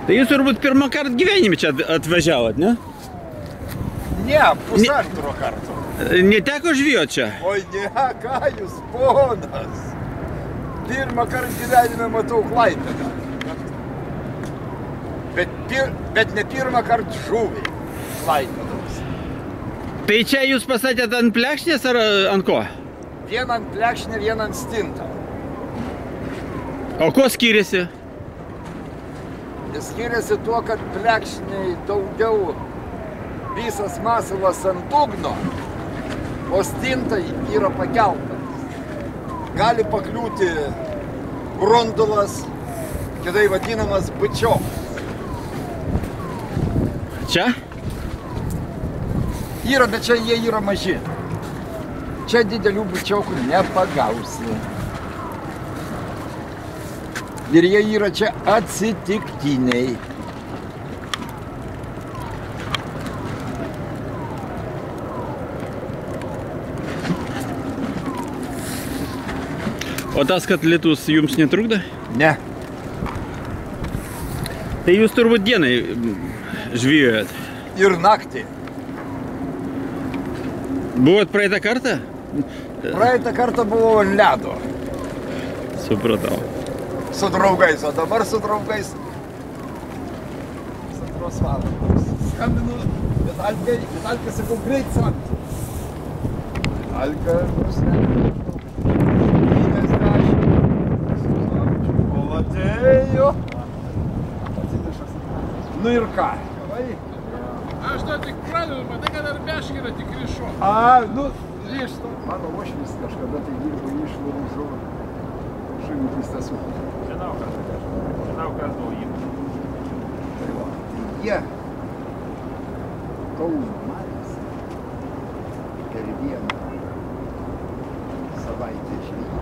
Tai jūs turbūt pirmą kartą gyvenime čia atvažiavot, ne? Ne, pusantro karto. Neteko žvejot čia? Oi ne, ką jūs, ponas. Pirmą kartą gyvenime matau Klaipėdą. Bet ne pirmą kartą žuvį Klaipėdos. Tai čia jūs pasatėt ant plekšnės ar ant ko? Vien ant plekšnę, vien ant stintą. O kuo skiriasi? Skiriasi tuo, kad plekšniai daugiau visas masalas ant dugno, o stintai yra pakeltas. Gali pakliūti grundulas, kitaip vadinamas bычokas. Čia? Yra, bet čia jie yra maži. Čia didelių bычokų nepagausi. Ir jie yra čia atsitiktiniai. O tas, kad lietus jums netrukdo? Ne. Tai jūs turbūt dienai žvejojat? Ir naktį. Buvot praeitą kartą? Praeitą kartą buvau ant ledo. Supratau. Su draugais, o dabar su draugais. Antros valandos. Skambinu Vitalkai, sakau, greit sant. Vitalka, atėjo. Nu ir ką? Aš dar tik pradedu, matai, kad dar meškė yra tikri šuo. Nu, lišto. Mano uošvis kažkada tai dirbo išvarų žuvininkystės ūkį. Žinau, kas buvo įmonė. Tai va, tai jie Kauno mariose per vieną savaitę žvejybą.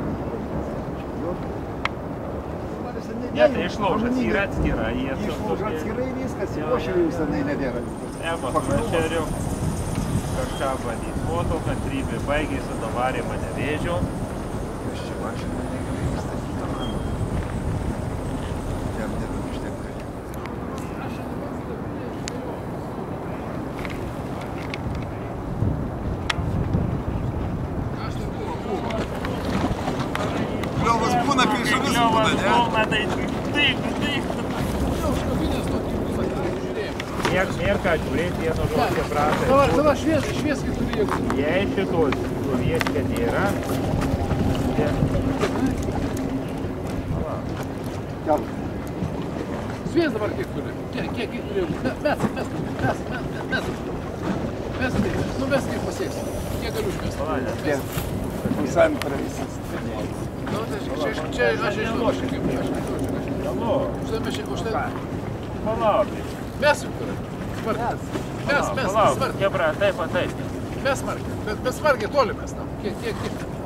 Ne, tai išlaužas yra atskira. Išlaužas atskirai viskas, uošvių jau senai nebėra. Paklašeriu kažką bandys. Foto, kantrybė baigėsi, davarė mane vėžio. Aš čia mašiną negerai įstatyta mano. Jam nebeužtenka. Kliovas būna, kai žuvis būna, ne? Kliovas būna, tai taip. Nėr ką žiūrėti, jie nuo žodžio pratai. Dabar švieskai turi jėgų. Jei šitos žuvies čia nėra, Svies dabar kiek turi? Kiek turi jėgų? Mes kaip pasieksim. Kiek galiu užmest? Pusantrą visas trenėjas. Čia aš išlošiu kaip už tai. Palauk. Mes jau turim. Smarkiai. Kebra, taip. Mes smarkiai. Bet smarkiai toli mes tam. Kiek.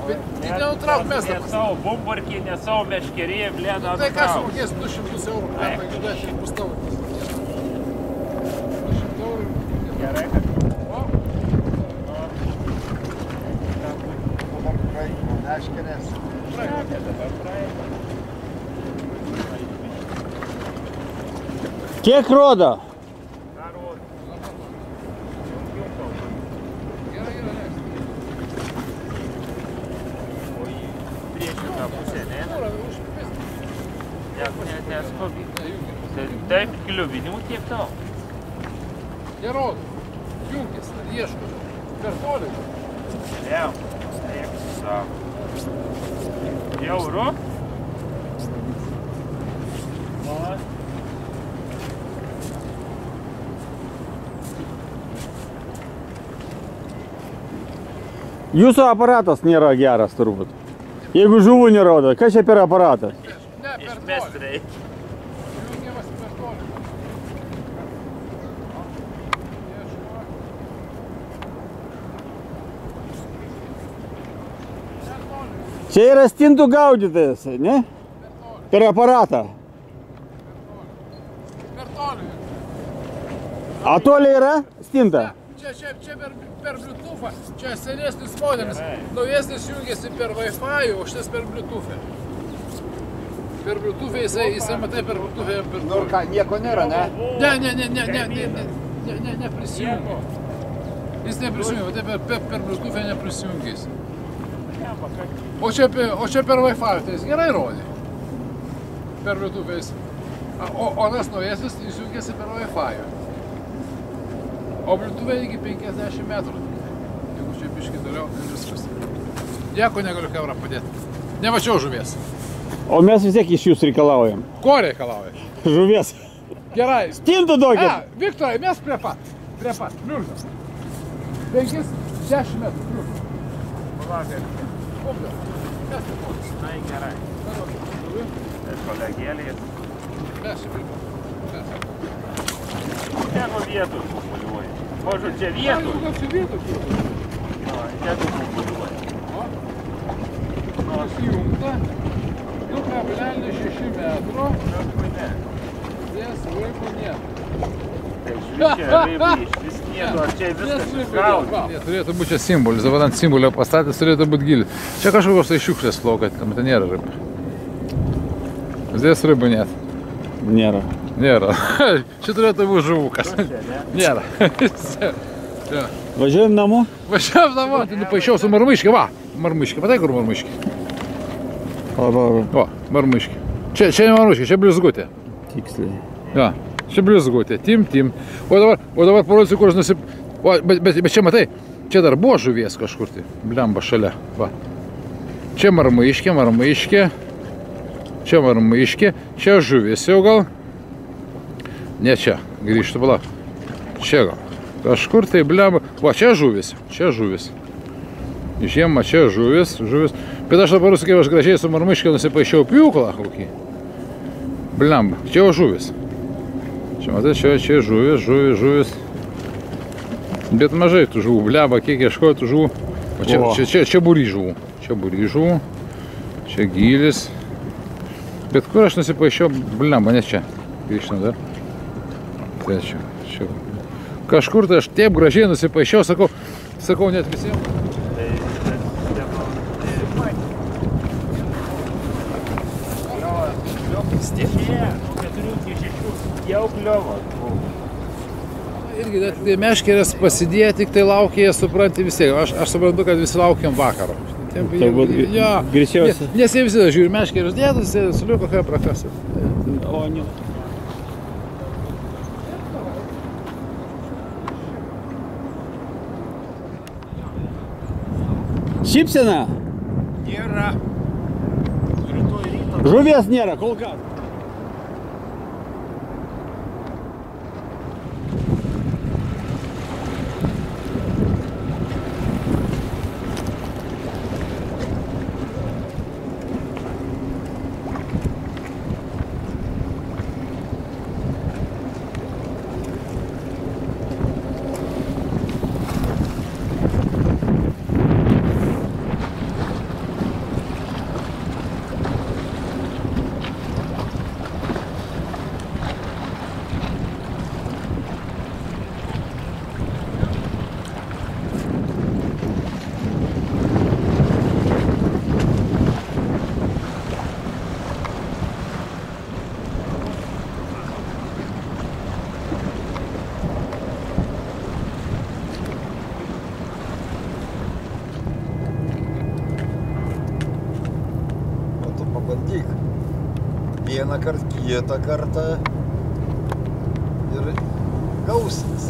Bet tik nenutrauk mes tam. Ne savo bumburkį, ne savo meškerį, blėdą Tai ką sumokės 200 eurų. Jeigu aš bus tavo. 200 eurų. Gerai, kad... Dabar praeimo meškerės. Kiek rodo? Taip, kliuvinių tiek tau. Nerodo. Junkis, ieško. Per toli. Jau, taip, savo. Jauru? Jūsų aparatas nėra geras turbūt. Jeigu žuvų nerodo, kas čia per aparatas? Ne, per toli. Mestrai. Jungiamas per toli. Čia yra stintų gaudytojas, ne? Per aparatą. Per toli. A toli yra stinta? Čia per Bluetooth'ą. Čia senesnis modelis. Naujesnis jungiasi per Wi-Fi, o šitas per Bluetooth'ą. Per virtuvę jisai matai per virtuvę per... Nu ir ką, nieko nėra, ne? Ne, neprisijungia. Jis neprisijungia, tai per virtuvę neprisijungis. O čia per Wi-Fi, tai jis gerai rodė. Per virtuvę jis. O tas naujasis jis jungiasi per Wi-Fi. O virtuvė iki 50 metrų. Jeigu čia biškį toliau, tai viskas. Nieko negaliu kevrą padėti. Nemačiau žuvies. O mes vis tiek iš jūsų reikalaujam. Ko reikalauja? Žuvies. Gerai. Stintų duokit. Viktorai, mes prie pat. Pliurzas. 5-10 metrų. Pliurzas. Palauk, Kopio. Mes prie pat. na gerai. Tai kolegėlės. Mes čia prie pat. Tegu vietų pumpuliuoja. Mažu, čia vietų. Gal čia vietų? Tegu pumpuliuoja. Įjungta 2,6 metro. Dės laiko nėra. Tai žiūrėk, raibai išvis nėra, ar čia viskas išgaudė. Turėtų būti čia simbolis, dabar ant simbolio pastatęs turėtų būti gilis. Čia kažkokios tai šiukšlės plaukia, tam tai nėra raibai. Dės raibų net. Nėra. Nėra. Čia turėtų būti žuvukas. Nėra. Važiuojam namo? Važiuojam namo, tai nupaišiau su marmuiškė, va. Marmuiškė, matai kur marmuiškė? O, marmuiškė. Čia ne marmuiškė, čia blizgutė. Tiksliai. Ja, čia blizgutė, tim. O dabar parodysiu, kur aš bet čia matai, čia dar buvo žuvies kažkur tai, blemba šalia, va. Čia marmuiškė, čia žuvies jau gal. Ne čia, grįžtu, palauk. Čia gal. Kažkur tai blemba, va, čia žuvis. Žiemą čia žuvis. Bet aš dabar, sakiau, aš gražiai su marmuiškė nusipaišiau pjūklą kokį. Blemba, čia jau žuvis. Čia matai, čia žuvis. Bet mažai tų žuvų, blemba, kiek ieškoju tų žuvų. O čia būry žuvų. Čia gylis. Bet kur aš nusipaišiau, blemba, ne čia. Grįžtam dar. Tai čia. Kažkur tai aš taip gražiai nusipaišiau, sakau net visiems. Jau kliovas. Irgi tai meškerės pasidėję, tik tai laukia, jie supranti vis tiek. Aš suprantu, kad visi laukiam vakaro. Greičiausiai. Nes jie visi žiūri meškerės dėtus, suliuko kokia prakasa. O, ne. Šypsena? Nėra. Žuvies nėra, kol kas. Pabandyk. Vieną kartą, kitą kartą ir gausis.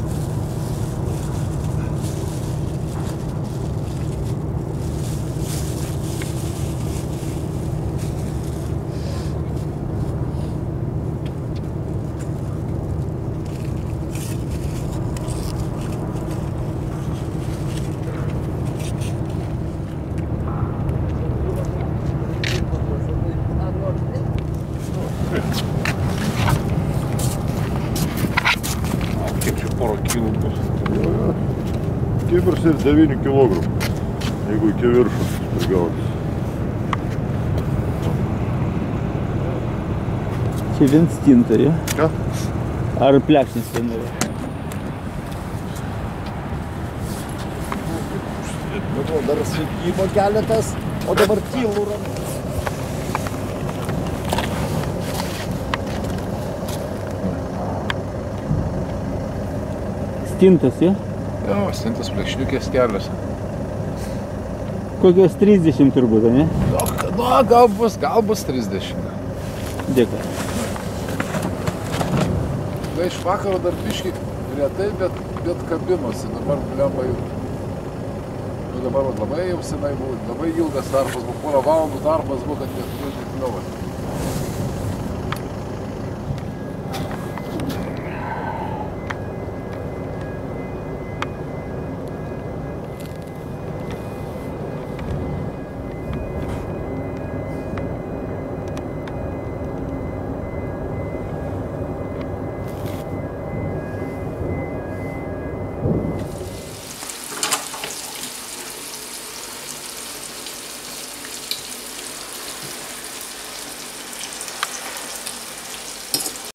Kibras ir 9 kg, jeigu iki viršų prigaudys. Čia vien stinta, ja? Ką? Ar plekšnis ten yra? Dar svykybo keletas, o dabar tylų ramu. Stintas, jo? Jo, stintas plėšniukės kelios. Kokios 30 turbūt, ne? Nu, gal bus 30. Dėkui. Tai iš vakaro dar biški retai, bet kabinosi. Dabar blemba jau. Nu, dabar labai jau senai buvo, labai ilgas darbas buvo, porą valandų darbas buvo, kad neturėtų kliovas.